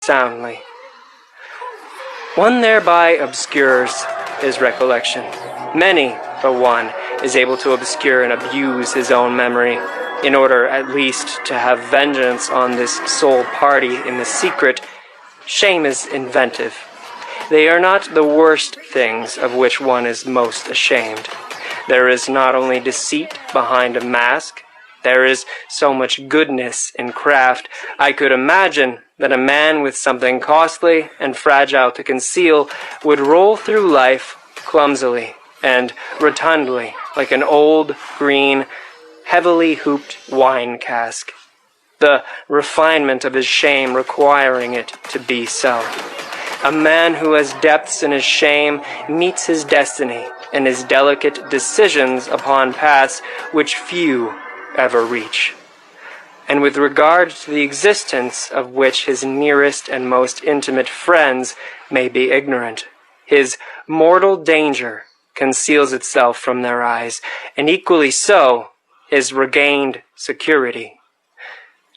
soundly. One thereby obscures his recollection. Many a one is able to obscure and abuse his own memory, in order at least to have vengeance on this sole party in the secret. Shame is inventive. They are not the worst things of which one is most ashamed. There is not only deceit behind a mask, there is so much goodness in craft. I could imagine that a man with something costly and fragile to conceal would roll through life clumsily and rotundly like an old, green, heavily hooped wine cask, the refinement of his shame requiring it to be so. A man who has depths in his shame meets his destiny and his delicate decisions upon paths which few ever reach, and with regard to the existence of which his nearest and most intimate friends may be ignorant. His mortal danger conceals itself from their eyes, and equally so his regained security.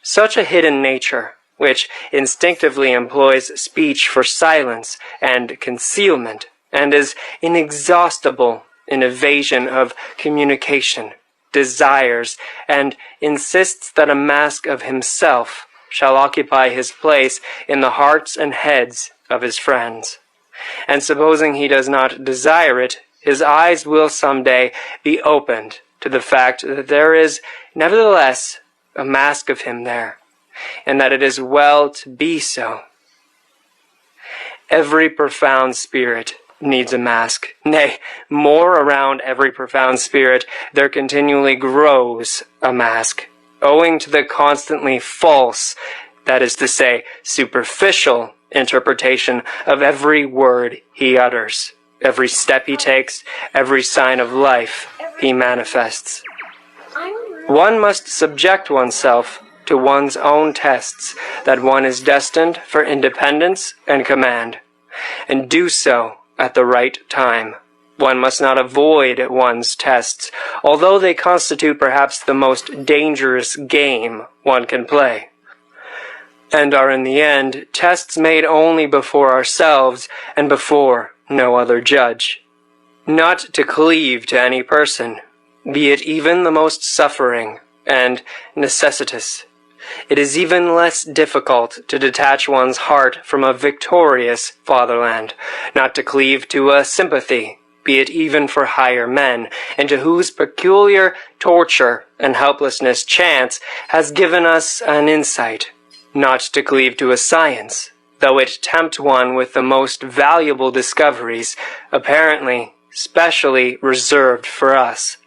Such a hidden nature, which instinctively employs speech for silence and concealment, and is inexhaustible in evasion of communication, desires, and insists that a mask of himself shall occupy his place in the hearts and heads of his friends. And supposing he does not desire it, his eyes will some day be opened to the fact that there is nevertheless a mask of him there, and that it is well to be so. Every profound spirit needs a mask. Nay, more, around every profound spirit there continually grows a mask, owing to the constantly false, that is to say, superficial interpretation of every word he utters, every step he takes, every sign of life he manifests. One must subject oneself to one's own tests that one is destined for independence and command, and do so at the right time. One must not avoid one's tests, although they constitute perhaps the most dangerous game one can play, and are in the end tests made only before ourselves and before no other judge. Not to cleave to any person, be it even the most suffering and necessitous. It is even less difficult to detach one's heart from a victorious fatherland, not to cleave to a sympathy, be it even for higher men, into whose peculiar torture and helplessness chance has given us an insight, not to cleave to a science, though it tempt one with the most valuable discoveries, apparently specially reserved for us,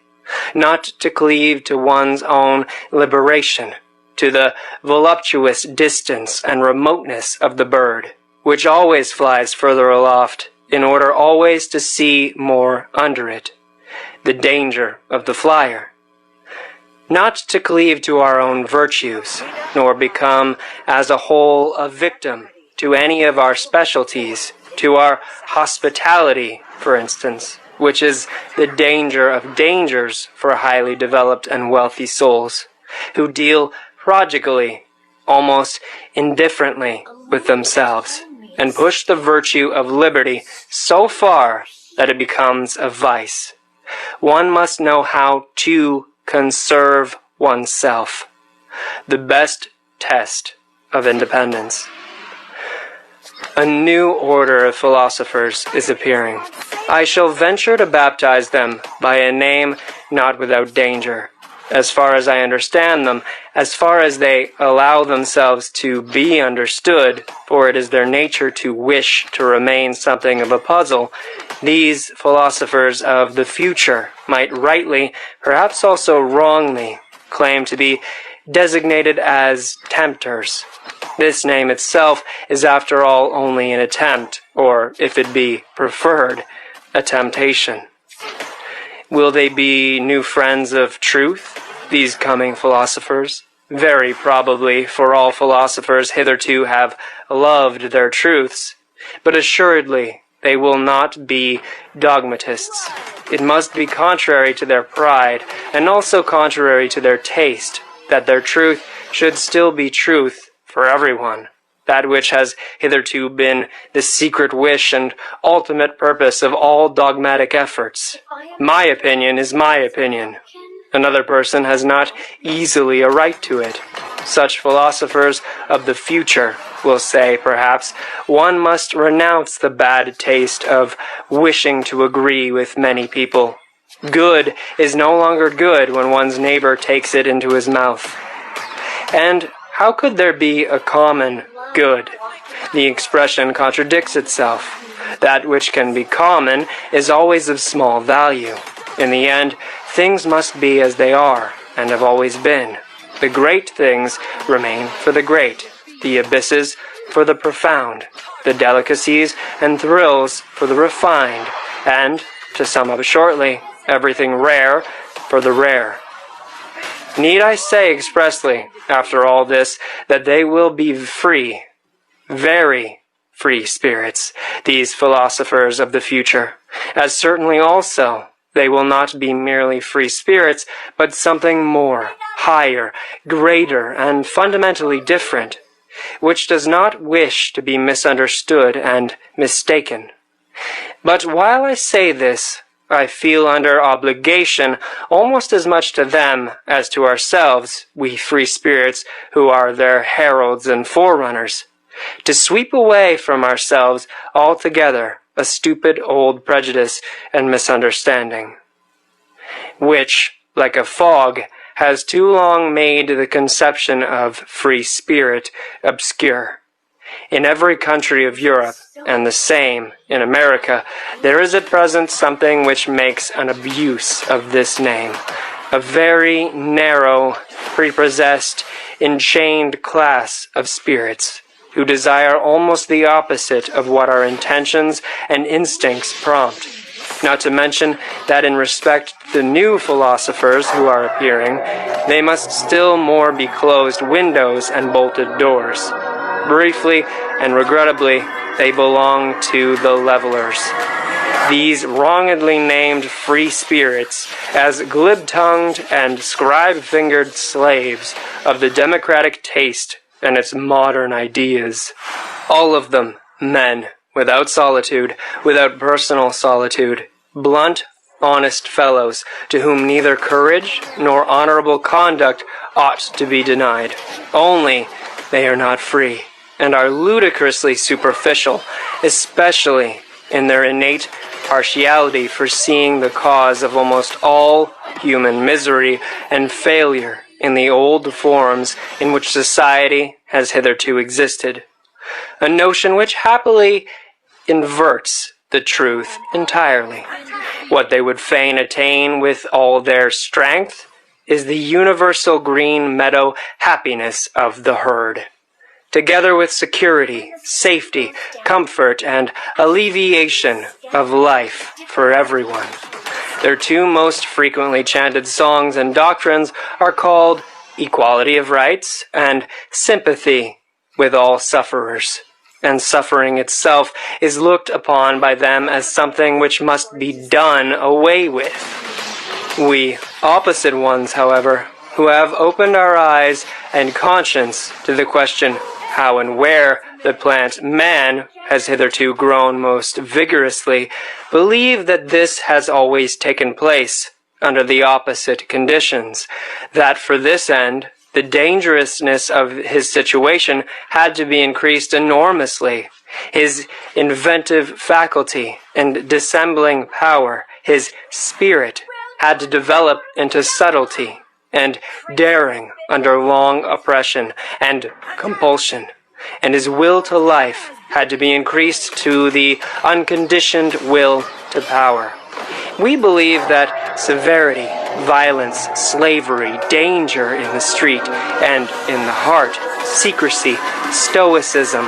not to cleave to one's own liberation, to the voluptuous distance and remoteness of the bird, which always flies further aloft, in order always to see more under it, the danger of the flyer. Not to cleave to our own virtues, nor become as a whole a victim to any of our specialties, to our hospitality, for instance, which is the danger of dangers for highly developed and wealthy souls, who deal prodigally, almost indifferently with themselves, and push the virtue of liberty so far that it becomes a vice. One must know how to conserve oneself, the best test of independence. A new order of philosophers is appearing. I shall venture to baptize them by a name not without danger, as far as I understand them, as far as they allow themselves to be understood, for it is their nature to wish to remain something of a puzzle. These philosophers of the future might rightly, perhaps also wrongly, claim to be designated as tempters. This name itself is after all only an attempt, or, if it be preferred, a temptation. Will they be new friends of truth, these coming philosophers? Very probably, for all philosophers hitherto have loved their truths, but assuredly they will not be dogmatists. It must be contrary to their pride, and also contrary to their taste, that their truth should still be truth for everyone, that which has hitherto been the secret wish and ultimate purpose of all dogmatic efforts. My opinion is my opinion. Another person has not easily a right to it. Such philosophers of the future will say, perhaps, one must renounce the bad taste of wishing to agree with many people. Good is no longer good when one's neighbor takes it into his mouth. And how could there be a common good? The expression contradicts itself. That which can be common is always of small value. In the end, things must be as they are, and have always been. The great things remain for the great, the abysses for the profound, the delicacies and thrills for the refined, and, to sum up shortly, everything rare for the rare. Need I say expressly, after all this, that they will be free, very free spirits, these philosophers of the future, as certainly also they will not be merely free spirits, but something more, higher, greater, and fundamentally different, which does not wish to be misunderstood and mistaken. But while I say this, I feel under obligation almost as much to them as to ourselves, we free spirits who are their heralds and forerunners, to sweep away from ourselves altogether a stupid old prejudice and misunderstanding, which, like a fog, has too long made the conception of free spirit obscure. In every country of Europe, and the same in America, there is at present something which makes an abuse of this name. A very narrow, prepossessed, enchained class of spirits, who desire almost the opposite of what our intentions and instincts prompt. Not to mention that in respect to the new philosophers who are appearing, they must still more be closed windows and bolted doors. Briefly and regrettably, they belong to the levelers. These wrongedly named free spirits, as glib-tongued and scribe-fingered slaves of the democratic taste and its modern ideas. All of them men, without solitude, without personal solitude, blunt, honest fellows, to whom neither courage nor honorable conduct ought to be denied. Only they are not free, and are ludicrously superficial, especially in their innate partiality for seeing the cause of almost all human misery and failure in the old forms in which society has hitherto existed, a notion which happily inverts the truth entirely. What they would fain attain with all their strength is the universal green meadow happiness of the herd, together with security, safety, comfort, and alleviation of life for everyone. Their two most frequently chanted songs and doctrines are called Equality of Rights and Sympathy with All Sufferers. And suffering itself is looked upon by them as something which must be done away with. We opposite ones, however, who have opened our eyes and conscience to the question how and where the plant man has hitherto grown most vigorously, believe that this has always taken place under the opposite conditions, that for this end the dangerousness of his situation had to be increased enormously. His inventive faculty and dissembling power, his spirit, had to develop into subtlety and daring under long oppression and compulsion, and his will to life had to be increased to the unconditioned will to power. We believe that severity, violence, slavery, danger in the street and in the heart, secrecy, stoicism,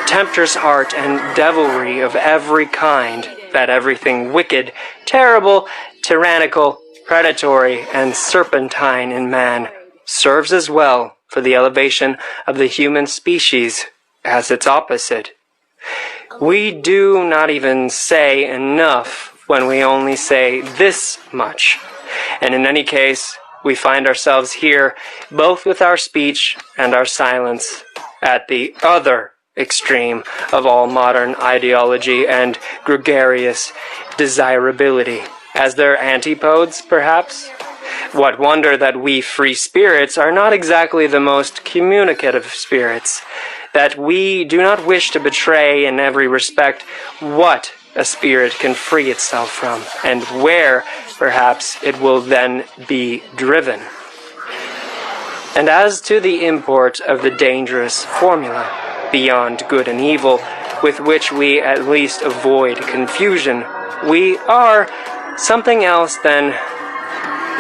tempter's art, and devilry of every kind, that everything wicked, terrible, tyrannical, predatory, and serpentine in man serves as well for the elevation of the human species as its opposite. We do not even say enough when we only say this much, and in any case, we find ourselves here, both with our speech and our silence, at the other extreme of all modern ideology and gregarious desirability, as their antipodes, perhaps? What wonder that we free spirits are not exactly the most communicative spirits, that we do not wish to betray in every respect what a spirit can free itself from, and where, perhaps, it will then be driven. And as to the import of the dangerous formula, beyond good and evil, with which we at least avoid confusion, we are something else than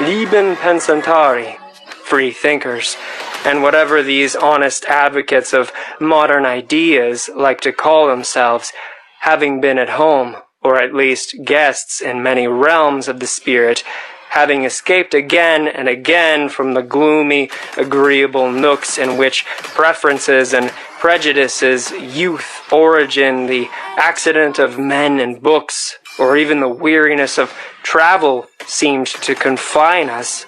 lieben pensantari, free thinkers, and whatever these honest advocates of modern ideas like to call themselves, having been at home, or at least guests in many realms of the spirit, having escaped again and again from the gloomy, agreeable nooks in which preferences and prejudices, youth, origin, the accident of men and books, or even the weariness of travel seemed to confine us,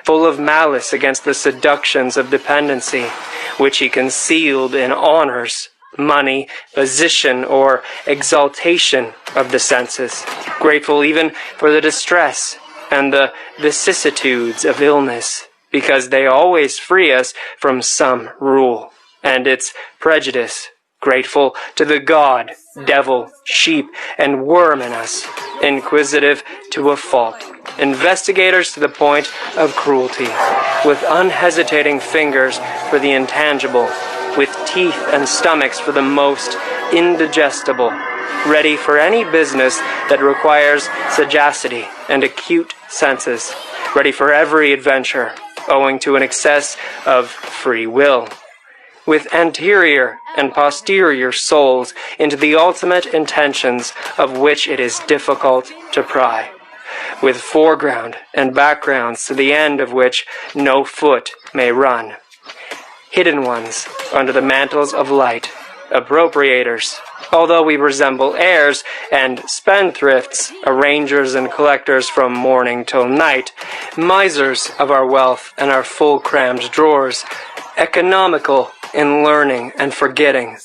full of malice against the seductions of dependency, which he concealed in honors, money, position, or exaltation of the senses, grateful even for the distress and the vicissitudes of illness, because they always free us from some rule, and its prejudice, grateful to the god, devil, sheep, and worm in us, inquisitive to a fault, investigators to the point of cruelty, with unhesitating fingers for the intangible, with teeth and stomachs for the most indigestible, ready for any business that requires sagacity and acute senses, ready for every adventure, owing to an excess of free will, with anterior and posterior souls into the ultimate intentions of which it is difficult to pry, with foreground and backgrounds to the end of which no foot may run, hidden ones under the mantles of light, appropriators, although we resemble heirs and spendthrifts, arrangers and collectors from morning till night, misers of our wealth and our full-crammed drawers, economical in learning and forgetting,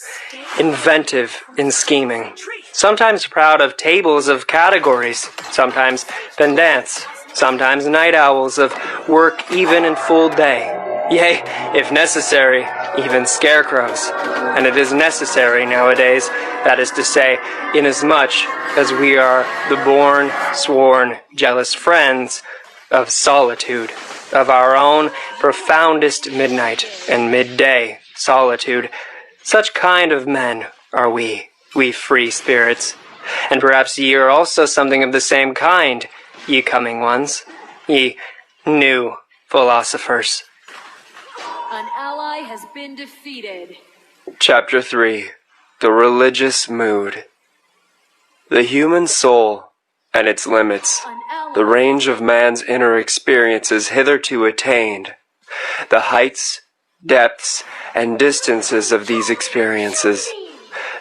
inventive in scheming, sometimes proud of tables of categories, sometimes pedants, sometimes night owls of work even in full day, yea, if necessary, even scarecrows. And it is necessary nowadays, that is to say, inasmuch as we are the born, sworn, jealous friends of solitude, of our own profoundest midnight and midday solitude. Such kind of men are we free spirits. And perhaps ye are also something of the same kind, ye coming ones, ye new philosophers. An ally has been defeated. Chapter 3. The Religious Mood. The human soul and its limits, the range of man's inner experiences hitherto attained, the heights, depths, and distances of these experiences,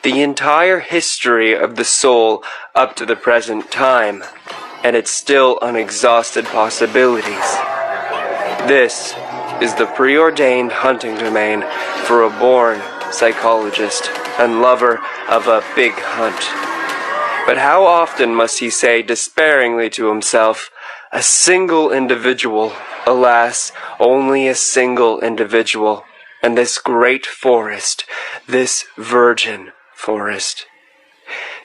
the entire history of the soul up to the present time, and its still unexhausted possibilities. This is the preordained hunting domain for a born psychologist and lover of a big hunt. But how often must he say despairingly to himself, a single individual, alas, only a single individual, and this great forest, this virgin forest.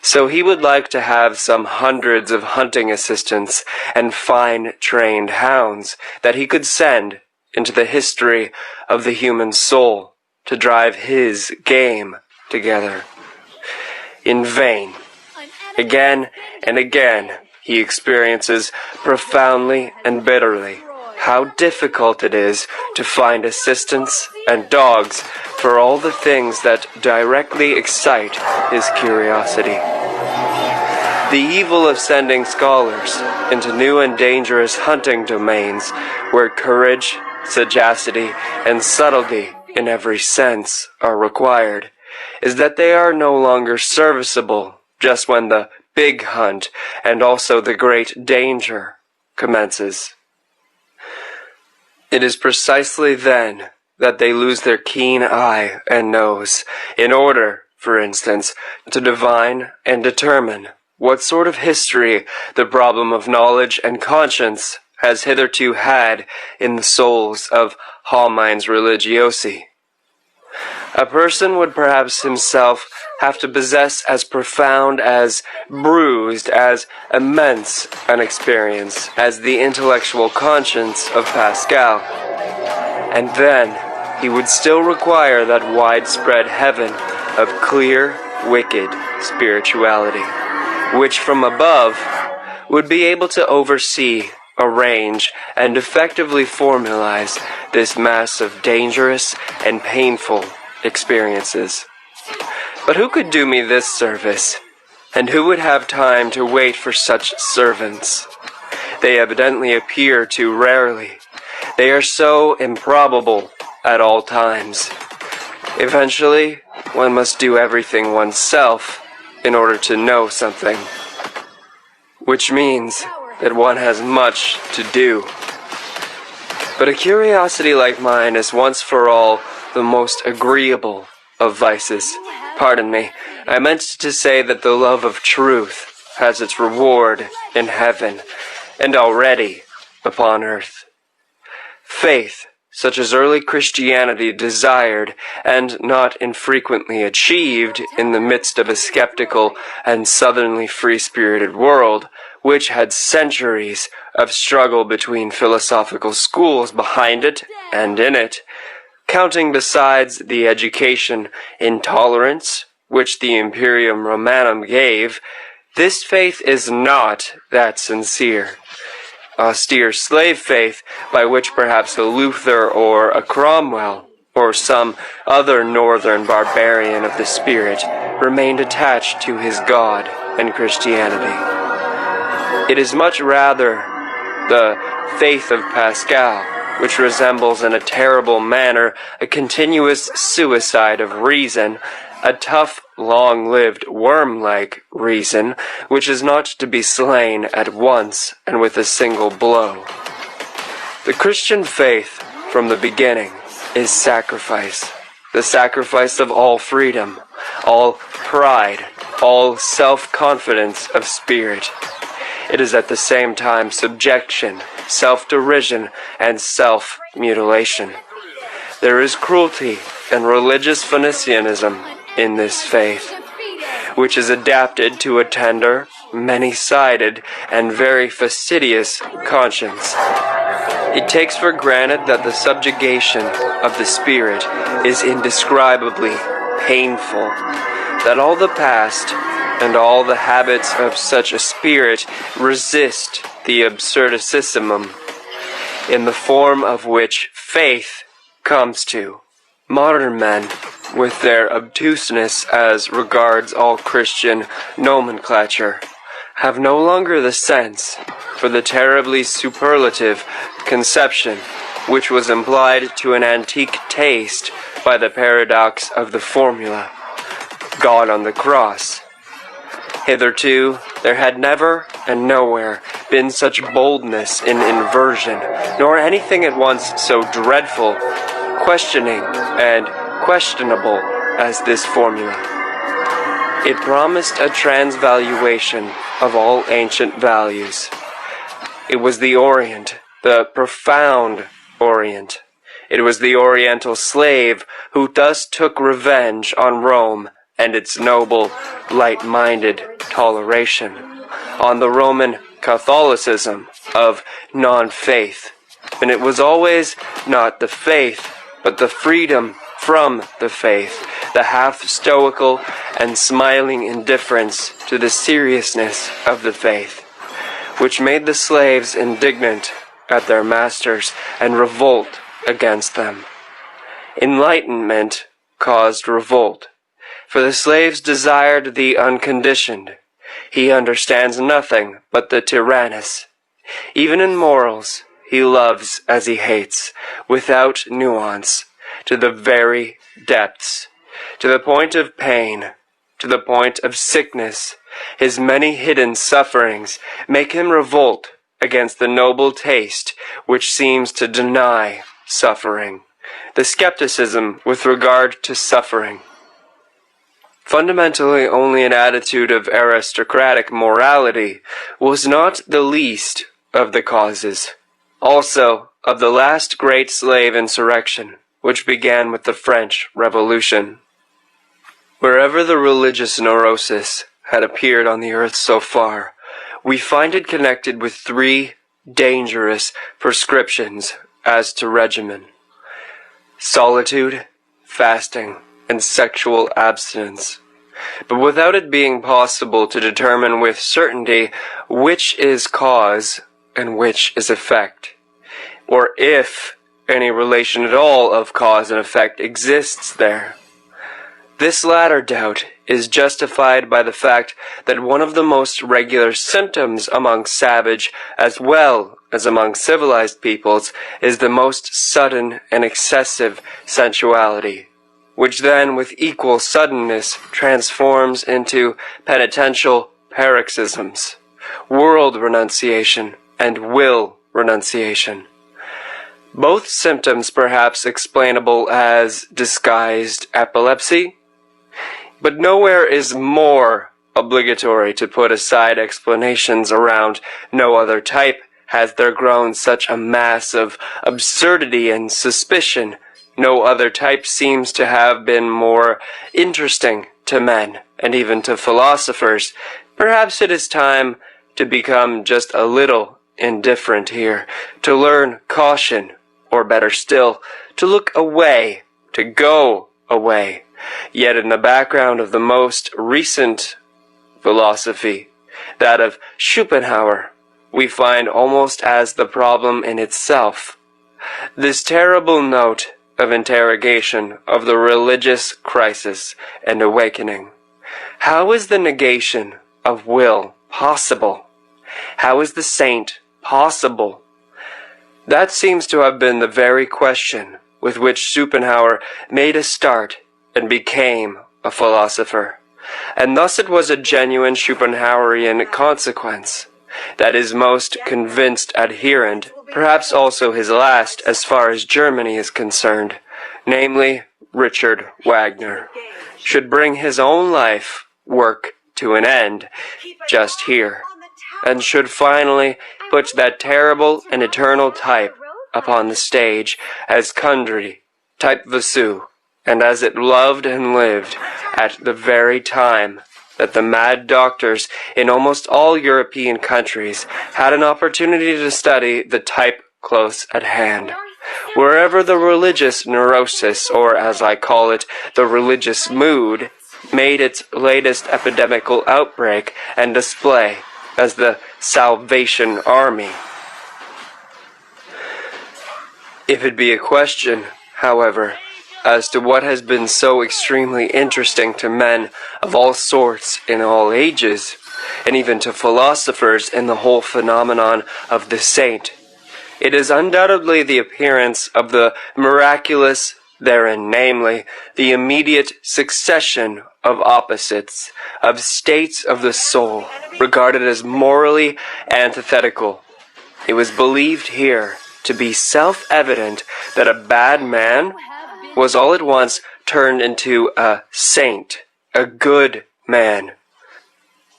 So he would like to have some hundreds of hunting assistants and fine trained hounds that he could send into the history of the human soul to drive his game together. In vain. Again and again he experiences profoundly and bitterly how difficult it is to find assistants and dogs for all the things that directly excite his curiosity. The evil of sending scholars into new and dangerous hunting domains where courage, sagacity, and subtlety in every sense are required is that they are no longer serviceable just when the big hunt and also the great danger commences. It is precisely then that they lose their keen eye and nose, in order, for instance, to divine and determine what sort of history the problem of knowledge and conscience has hitherto had in the souls of homines religiosi. A person would perhaps himself have to possess as profound, as bruised, as immense an experience as the intellectual conscience of Pascal. And then he would still require that widespread heaven of clear, wicked spirituality, which from above would be able to oversee, arrange, and effectively formalize this mass of dangerous and painful experiences. But who could do me this service? And who would have time to wait for such servants? They evidently appear too rarely. They are so improbable at all times. Eventually, one must do everything oneself in order to know something, which means that one has much to do. But a curiosity like mine is once for all the most agreeable of vices. Pardon me, I meant to say that the love of truth has its reward in heaven, and already upon earth. Faith, such as early Christianity desired, and not infrequently achieved in the midst of a skeptical and southernly free-spirited world, which had centuries of struggle between philosophical schools behind it and in it, counting besides the education in tolerance which the Imperium Romanum gave, this faith is not that sincere, austere slave faith by which perhaps a Luther or a Cromwell or some other northern barbarian of the spirit remained attached to his God and Christianity. It is much rather the faith of Pascal, which resembles in a terrible manner a continuous suicide of reason, a tough, long-lived, worm-like reason, which is not to be slain at once and with a single blow. The Christian faith, from the beginning, is sacrifice, the sacrifice of all freedom, all pride, all self-confidence of spirit. It is at the same time subjection, self-derision, and self-mutilation. There is cruelty and religious Phoenicianism in this faith, which is adapted to a tender, many-sided, and very fastidious conscience. It takes for granted that the subjugation of the spirit is indescribably painful, that all the past and all the habits of such a spirit resist the absurdicissimum, in the form of which faith comes to. Modern men, with their obtuseness as regards all Christian nomenclature, have no longer the sense for the terribly superlative conception which was implied to an antique taste by the paradox of the formula, God on the cross. Hitherto, there had never and nowhere been such boldness in inversion, nor anything at once so dreadful, questioning, and questionable as this formula. It promised a transvaluation of all ancient values. It was the Orient, the profound Orient. It was the Oriental slave who thus took revenge on Rome and its noble, light-minded toleration, on the Roman Catholicism of non-faith. And it was always not the faith, but the freedom from the faith, the half-stoical and smiling indifference to the seriousness of the faith, which made the slaves indignant at their masters and revolt against them. Enlightenment caused revolt, for the slaves desired the unconditioned. He understands nothing but the tyrannous. Even in morals, he loves as he hates, without nuance, to the very depths, to the point of pain, to the point of sickness. His many hidden sufferings make him revolt against the noble taste which seems to deny suffering, the skepticism with regard to suffering. Fundamentally only an attitude of aristocratic morality was not the least of the causes, also of the last great slave insurrection, which began with the French Revolution. Wherever the religious neurosis had appeared on the earth so far, we find it connected with three dangerous prescriptions as to regimen: solitude, fasting, and sexual abstinence. But without it being possible to determine with certainty which is cause and which is effect, or if any relation at all of cause and effect exists there. This latter doubt is justified by the fact that one of the most regular symptoms among savage as well as among civilized peoples is the most sudden and excessive sensuality, which then with equal suddenness transforms into penitential paroxysms, world renunciation, and will renunciation. Both symptoms perhaps explainable as disguised epilepsy, but nowhere is more obligatory to put aside explanations around no other type has there grown such a mass of absurdity and suspicion. No other type seems to have been more interesting to men, and even to philosophers. Perhaps it is time to become just a little indifferent here, to learn caution, or better still, to look away, to go away. Yet in the background of the most recent philosophy, that of Schopenhauer, we find almost as the problem in itself this terrible note of interrogation of the religious crisis and awakening. How is the negation of will possible? How is the saint possible? That seems to have been the very question with which Schopenhauer made a start and became a philosopher. And thus it was a genuine Schopenhauerian consequence that his most convinced adherent, perhaps also his last as far as Germany is concerned, namely Richard Wagner, should bring his own life work to an end just here, and should finally put that terrible and eternal type upon the stage as Kundry, type Vasu, and as it loved and lived at the very time that the mad doctors in almost all European countries had an opportunity to study the type close at hand. Wherever the religious neurosis, or as I call it, the religious mood, made its latest epidemical outbreak and display as the Salvation Army. If it be a question, however, as to what has been so extremely interesting to men of all sorts in all ages, and even to philosophers in the whole phenomenon of the saint, it is undoubtedly the appearance of the miraculous therein, namely, the immediate succession of opposites, of states of the soul, regarded as morally antithetical. It was believed here to be self-evident that a bad man was all at once turned into a saint, a good man.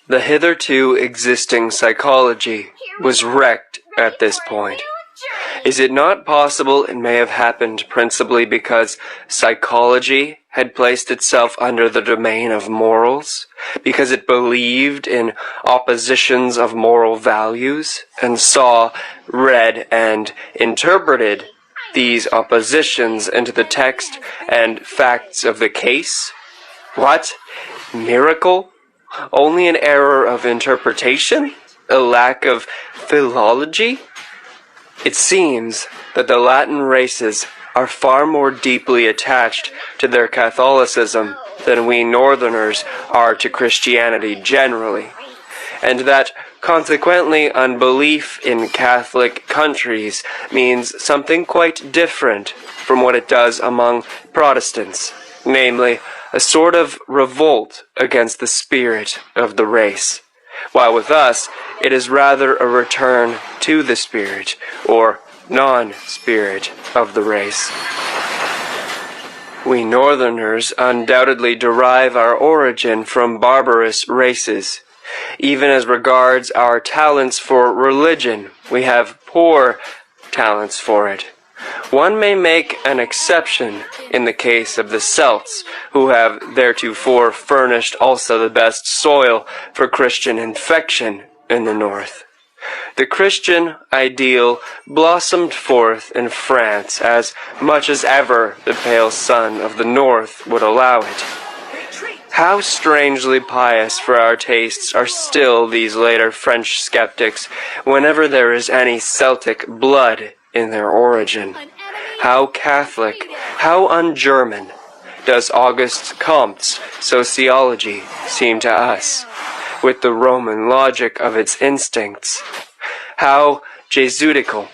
The hitherto existing psychology was wrecked at this point. Is it not possible it may have happened principally because psychology had placed itself under the domain of morals, because it believed in oppositions of moral values, and saw, read, and interpreted these oppositions into the text and facts of the case? What? Miracle? Only an error of interpretation? A lack of philology? It seems that the Latin races are far more deeply attached to their Catholicism than we Northerners are to Christianity generally, and that consequently unbelief in Catholic countries means something quite different from what it does among Protestants, namely, a sort of revolt against the spirit of the race, while with us it is rather a return to the spirit, or non-spirit of the race. We Northerners undoubtedly derive our origin from barbarous races. Even as regards our talents for religion, we have poor talents for it. One may make an exception in the case of the Celts, who have theretofore furnished also the best soil for Christian infection in the north. The Christian ideal blossomed forth in France as much as ever the pale sun of the north would allow it. How strangely pious for our tastes are still these later French skeptics whenever there is any Celtic blood in their origin. How Catholic, how un-German does Auguste Comte's sociology seem to us, with the Roman logic of its instincts? How Jesuitical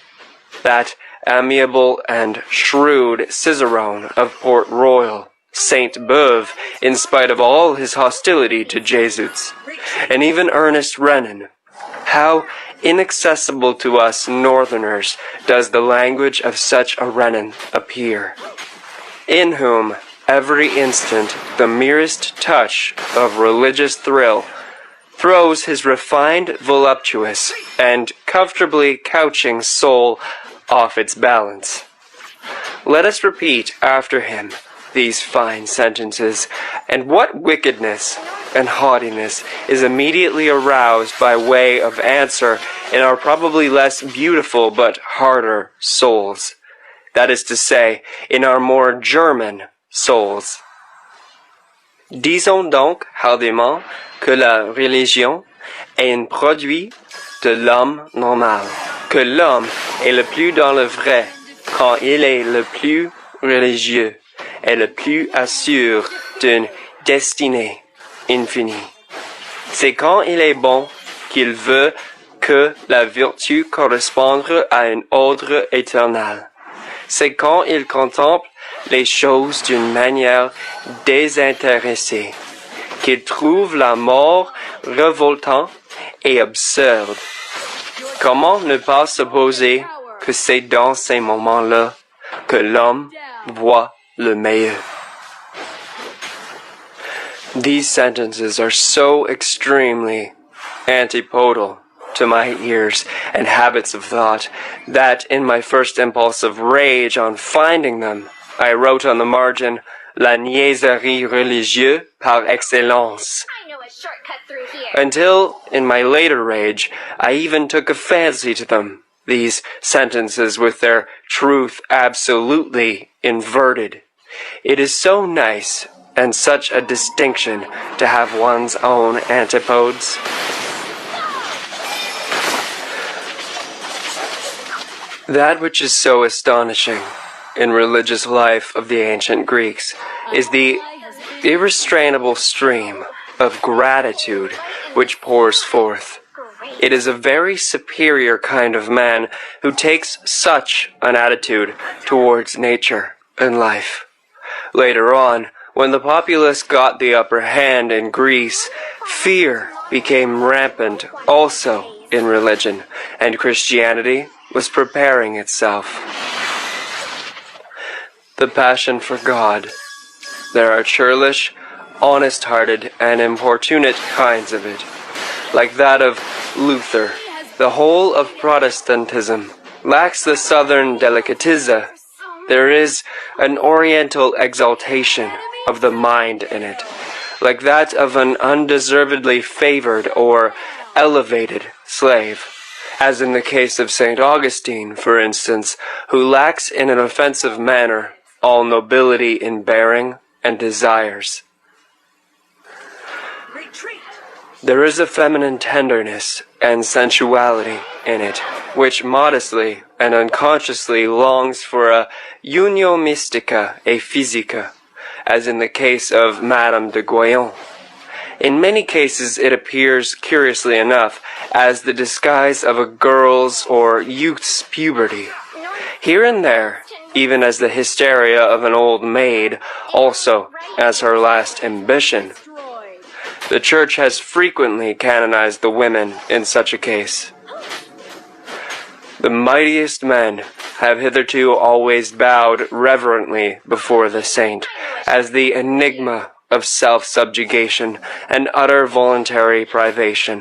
that amiable and shrewd Cicerone of Port Royal, Sainte-Beuve, in spite of all his hostility to Jesuits, and even Ernest Renan. How inaccessible to us Northerners does the language of such a Renan appear, in whom every instant the merest touch of religious thrill throws his refined, voluptuous, and comfortably couching soul off its balance. Let us repeat after him these fine sentences, and what wickedness and haughtiness is immediately aroused by way of answer in our probably less beautiful but harder souls. That is to say, in our more German souls. Disons donc hardiment que la religion est un produit de l'homme normal, que l'homme est le plus dans le vrai quand il est le plus religieux et le plus assuré d'une destinée infinie. C'est quand il est bon qu'il veut que la vertu corresponde à un ordre éternel. C'est quand il contemple les choses d'une manière désintéressée qu'il trouve la mort révoltante et absurde. Comment ne pas supposer que c'est dans ces moments-là que l'homme voit le meilleur? These sentences are so extremely antipodal to my ears and habits of thought that in my first impulse of rage on finding them, I wrote on the margin, La niaiserie religieuse par excellence. I know a shortcut through here. Until, in my later rage, I even took a fancy to them, these sentences with their truth absolutely inverted. It is so nice and such a distinction to have one's own antipodes. That which is so astonishing in religious life of the ancient Greeks is the irrestrainable stream of gratitude which pours forth. It is a very superior kind of man who takes such an attitude towards nature and life. Later on, when the populace got the upper hand in Greece, fear became rampant also in religion, and Christianity was preparing itself. The passion for God. There are churlish, honest-hearted, and importunate kinds of it. Like that of Luther, the whole of Protestantism lacks the southern delicatezza. There is an oriental exaltation of the mind in it, like that of an undeservedly favored or elevated slave, as in the case of St. Augustine, for instance, who lacks in an offensive manner all nobility in bearing and desires. There is a feminine tenderness and sensuality in it, which modestly and unconsciously longs for a unio mystica et physica, as in the case of Madame de Guyon. In many cases it appears, curiously enough, as the disguise of a girl's or youth's puberty. Here and there, even as the hysteria of an old maid, also as her last ambition. The Church has frequently canonized the women in such a case. The mightiest men have hitherto always bowed reverently before the saint, as the enigma of self-subjugation and utter voluntary privation.